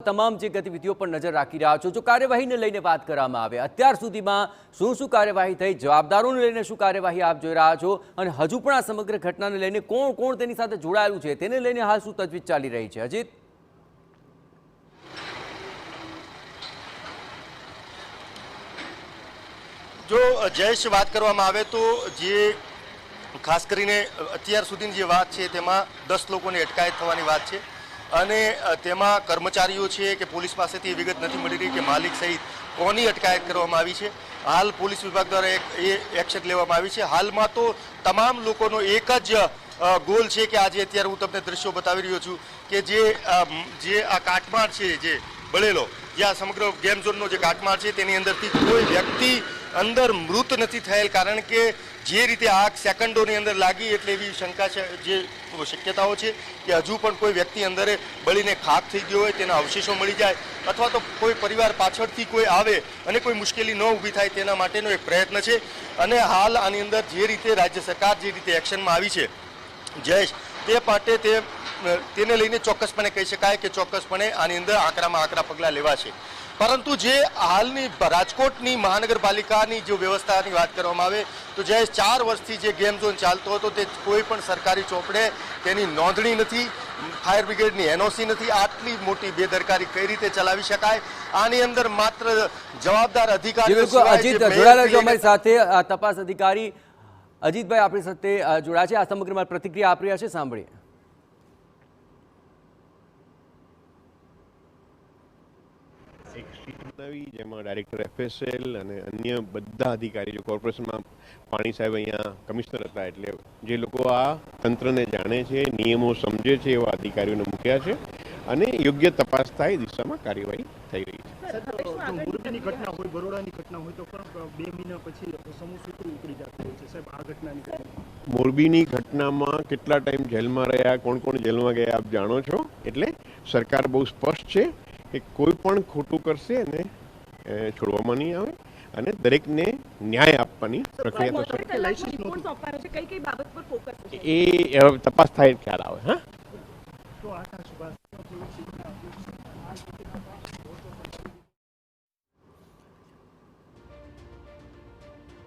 તમામ જે ગતિવિધિઓ પર નજર રાખી રહ્યા છો. જો કાર્યવાહીને લઈને વાત કરવામાં આવે, અત્યાર સુધીમાં શું કાર્યવાહી થઈ, જવાબદારોને લઈને શું કાર્યવાહી આપ જોઈ રહ્યા છો, અને હજુ પણ આ સમગ્ર ઘટનાને લઈને કોણ તેની સાથે જોડાયેલું છે તેને લઈને હાલ શું તજવીજ ચાલી રહી છે? અજીત, જો જયેશ વાત કરવામાં આવે તો જે ખાસ કરીને અત્યાર સુધીની જે વાત છે તેમાં 10 લોકોની અટકાયત થવાની વાત છે અને તેમાં કર્મચારીઓ છે કે પોલીસ પાસેથી વિગત નથી મળી રહી કે માલિક સહિત કોની અટકાયત કરવામાં આવી છે. હાલ પોલીસ વિભાગ દ્વારા એક્શન લેવામાં આવી છે. હાલમાં તો તમામ લોકોનો એક જ ગોલ છે કે આજે અત્યારે હું તમને દ્રશ્યો બતાવી રહ્યો છું કે જે આ કાટમાળ છે, જે બળેલો, જે આ સમગ્ર ગેમ ઝોનનો જે કાટમાળ છે તેની અંદરથી કોઈ વ્યક્તિ અંદર મૃત નથી થયેલ, કારણ કે જે રીતે આગ સેકન્ડોની અંદર લાગી એટલે એવી શંકા છે, જે શક્યતાઓ છે કે હજુ પણ કોઈ વ્યક્તિ અંદર બળીને ખાક થઈ ગયો હોય, તેના અવશેષો મળી જાય અથવા તો કોઈ પરિવાર પાછળથી કોઈ આવે અને કોઈ મુશ્કેલી ન ઊભી થાય તેના માટેનો એક પ્રયત્ન છે. અને હાલ આની અંદર જે રીતે રાજ્ય સરકાર જે રીતે એક્શનમાં આવી છે જયેશ, તે માટે તેને લઈને ચોક્કસપણે કહી શકાય કે ચોક્કસપણે આની અંદર આકરામાં આકરા પગલાં લેવાશે. પરંતુ જે હાલની રાજકોટની મહાનગરપાલિકાની જો વ્યવસ્થાની વાત કરવામાં આવે તો જે 4 વર્ષથી જે ગેમ ઝોન ચાલતો હતો તે કોઈ પણ સરકારી ચોપડે તેની નોંધણી નથી, ફાયર બ્રિગેડની એનઓસી નથી. આટલી મોટી બેદરકારી કઈ રીતે ચલાવી શકાય? આની અંદર માત્ર જવાબદાર અધિકારીઓ. અજીત જોડાયેલા છે અમારી સાથે, તપાસ અધિકારી અજીતભાઈ આપણી સાથે જોડાયા છે, આ સમગ્રમાં પ્રતિક્રિયા આપી રહ્યા છે, સાંભળીએ. જેમાં ડાયરેક્ટર FSL અને અન્ય બધા અધિકારીઓ, કોર્પોરેશનમાં પાણી સાહેબ અહીંયા કમિશનર હતા, એટલે જે લોકો આ તંત્રને જાણે છે, નિયમો સમજે છે એવા અધિકારીઓને મૂક્યા છે અને યોગ્ય તપાસ થાય દિશામાં કાર્યવાહી થઈ રહી છે. મોરબીની ઘટના હોય, બરોડાની ઘટના હોય તો પણ 2 મહિના પછી સમૂહ સૂત્ર ઉતરી જતું હોય છે સાહેબ. આ ઘટનાની મોરબીની ઘટનામાં કેટલા ટાઈમ જેલમાં રહ્યા, કોણ જેલમાં ગયા આપ જાણો છો. એટલે સરકાર બહુ સ્પષ્ટ છે કે કોઈ પણ ખોટું કરશે અને છોડવામાં નહીં આવે અને દરેકને ન્યાય આપવાની પ્રક્રિયા થશે. એ તપાસ થાય ખ્યાલ આવે. હા,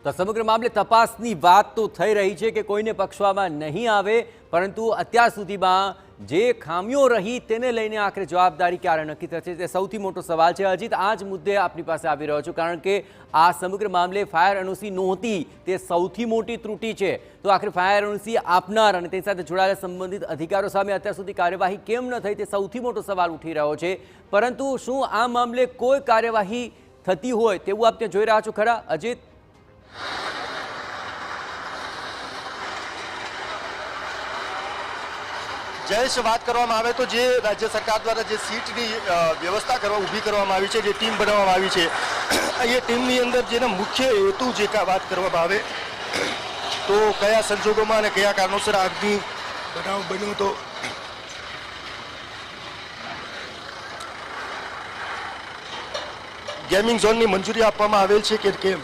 તો સમગ્ર મામલે તપાસની વાત તો થઈ રહી છે કે કોઈને પક્ષવામાં નહીં આવે, પરંતુ અત્યાર સુધીમાં જે ખામીઓ રહી તેને લઈને આખરે જવાબદારી ક્યારે નક્કી થશે તે સૌથી મોટો સવાલ છે. અજીત, આ જ મુદ્દે આપની પાસે આવી રહ્યો છું, કારણ કે આ સમગ્ર મામલે ફાયર એનઓસી નહોતી તે સૌથી મોટી ત્રુટિ છે. તો આખરે ફાયર એનઓસી આપનાર અને તેની સાથે જોડાયેલા સંબંધિત અધિકારીઓ સામે અત્યાર સુધી કાર્યવાહી કેમ ન થઈ તે સૌથી મોટો સવાલ ઉઠી રહ્યો છે. પરંતુ શું આ મામલે કોઈ કાર્યવાહી થતી હોય તેવું આપ ત્યાં જોઈ રહ્યા છો ખરા? અજીત, જયેશ, વાત કરવામાં આવે તો જે રાજ્ય સરકાર દ્વારા જે સીટની વ્યવસ્થા ઊભી કરવામાં આવી છે, જે ટીમ બનાવવામાં આવી છે, એ ટીમની અંદર જેના મુખ્ય હેતુ જે વાત કરવામાં આવે તો કયા સંજોગોમાં અને કયા કારણોસર આગની બનાવ બન્યો તો ગેમિંગ ઝોનની મંજૂરી આપવામાં આવેલ છે કે કેમ?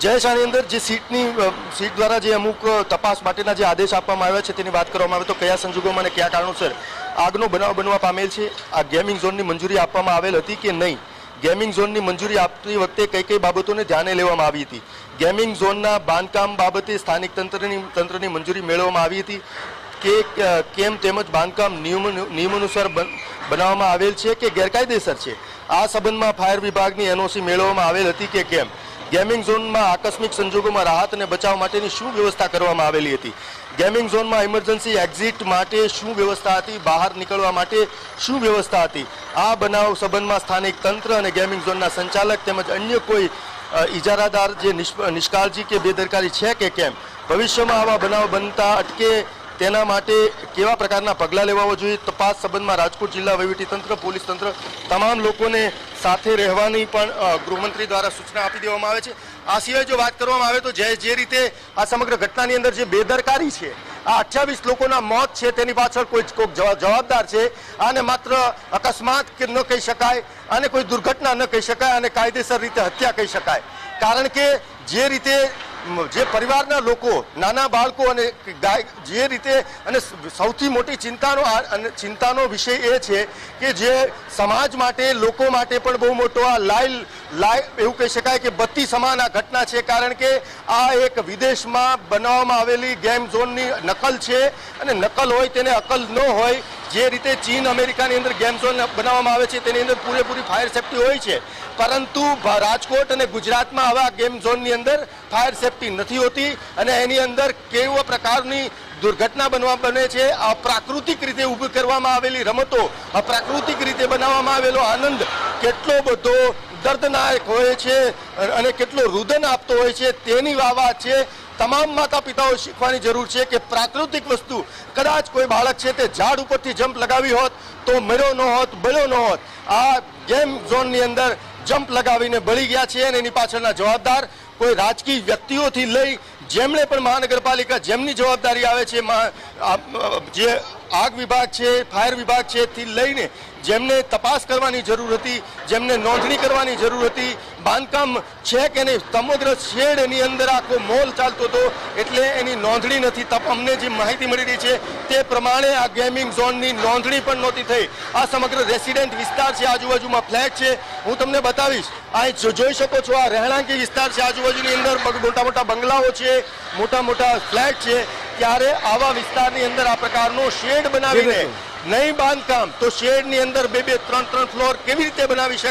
જયેશ, આની અંદર જે સીટ દ્વારા જે અમુક તપાસ માટેના જે આદેશ આપવામાં આવ્યા છે તેની વાત કરવામાં આવે તો કયા સંજોગોમાં અને કયા કારણોસર આગનો બનાવ બનવા પામેલ છે? આ ગેમિંગ ઝોનની મંજૂરી આપવામાં આવેલ હતી કે નહીં? ગેમિંગ ઝોનની મંજૂરી આપતી વખતે કઈ બાબતોને ધ્યાને લેવામાં આવી હતી? ગેમિંગ ઝોનના બાંધકામ બાબતે સ્થાનિક તંત્રની મંજૂરી મેળવવામાં આવી હતી કે કેમ? તેમજ બાંધકામ નિયમાનુસાર બનાવવામાં આવેલ છે કે ગેરકાયદેસર છે? આ સંબંધમાં ફાયર વિભાગની એનઓસી મેળવવામાં આવેલ હતી કે કેમ? ગેમિંગ ઝોનમાં આકસ્મિક સંજોગોમાં રાહત અને બચાવ માટેની શું વ્યવસ્થા કરવામાં આવેલી હતી? ગેમિંગ ઝોનમાં ઇમરજન્સી એક્ઝિટ માટે શું વ્યવસ્થા હતી? બહાર નીકળવા માટે શું વ્યવસ્થા હતી? આ બનાવ સંબંધમાં સ્થાનિક તંત્ર અને ગેમિંગ ઝોનના સંચાલક તેમજ અન્ય કોઈ ઇજારાદાર જે નિષ્કાળજી કે બેદરકારી છે કે કેમ? ભવિષ્યમાં આવા બનાવ બનતા અટકે તેના માટે કેવા પ્રકારના પગલાં લેવા જોઈએ? તપાસ સંબંધમાં રાજકોટ જિલ્લા વહીવટીતંત્ર, પોલીસ તંત્ર તમામ લોકોને સાથે રહેવાની પણ ગૃહમંત્રી દ્વારા સૂચના આપી દેવામાં આવે છે. આ સિવાય જો વાત કરવામાં આવે તો જે રીતે આ સમગ્ર ઘટનાની અંદર જે બેદરકારી છે, આ 28 લોકોના મોત છે તેની પાછળ કોઈક જવાબદાર છે. આને માત્ર અકસ્માત ન કહી શકાય, આને કોઈ દુર્ઘટના ન કહી શકાય, અને કાયદેસર રીતે હત્યા કહી શકાય. કારણ કે જે રીતે જે પરિવારના લોકો, નાના બાળકો અને જે રીતે, અને સૌથી મોટી ચિંતાનો વિષય એ છે કે જે સમાજ માટે, લોકો માટે પણ બહુ મોટો આ લાઈવ એવું કહી શકાય કે બત્તી સમાન આ ઘટના છે. કારણ કે આ એક વિદેશમાં બનાવવામાં આવેલી ગેમ ઝોનની નકલ છે, અને નકલ હોય તેને અકલ ન હોય. જે રીતે ચીન, અમેરિકાની અંદર ગેમ ઝોન બનાવવામાં આવે છે તેની અંદર પૂરેપૂરી ફાયર સેફટી હોય છે, પરંતુ રાજકોટ અને ગુજરાતમાં આવા ગેમ ઝોનની અંદર ફાયર સેફટી નથી હોતી, અને એની અંદર કેવા પ્રકારની દુર્ઘટના બને છે. અપ્રાકૃતિક રીતે ઊભી કરવામાં આવેલી રમતો, અપ્રાકૃતિક રીતે બનાવવામાં આવેલો આનંદ કેટલો બધો દર્દનાયક હોય છે અને કેટલો રુદન આપતો હોય છે, તેની વાત છે. તમામ માતા પિતાઓ શીખવાની જરૂર છે કે પ્રાકૃતિક વસ્તુ, કદાચ કોઈ બાળક છે તે ઝાડ ઉપરથી જમ્પ લગાવી હોત તો મર્યો ન હોત, બળ્યો ન હોત. આ ગેમ ઝોનની અંદર જમ્પ લગાવીને બળી ગયા છે, અને એની પાછળના જવાબદાર કોઈ રાજકીય વ્યક્તિઓથી લઈ જેમણે પણ મહાનગરપાલિકા, જેમની જવાબદારી આવે છે, જે આગ વિભાગ છે, ફાયર વિભાગ છે, થી લઈને જેમને તપાસ કરવાની જરૂર હતી, જેમને નોંધણી કરવાની જરૂર હતી, બાંધકામ છે કે નહીં, સમગ્ર શેડ એની અંદર આખો મોલ ચાલતો હતો, એટલે એની નોંધણી નથી. અમને જે માહિતી મળી રહી છે તે પ્રમાણે આ ગેમિંગ ઝોનની નોંધણી પણ નહોતી થઈ. આ સમગ્ર રેસિડેન્ટ વિસ્તાર છે, આજુબાજુમાં ફ્લેટ છે, હું તમને બતાવીશ. અહીં જોઈ શકો છો, આ રહેણાંકી વિસ્તાર છે, આજુબાજુની અંદર મોટા મોટા બંગલાઓ છે, મોટા મોટા ફ્લેટ છે. ત્યારે આવા વિસ્તારની અંદર આ પ્રકારનો શેડ બનાવીને નહીં બાંધકામ તો શેડની અંદર 2-2, 3-3 ફ્લોર કેવી રીતે બનાવી શકાય?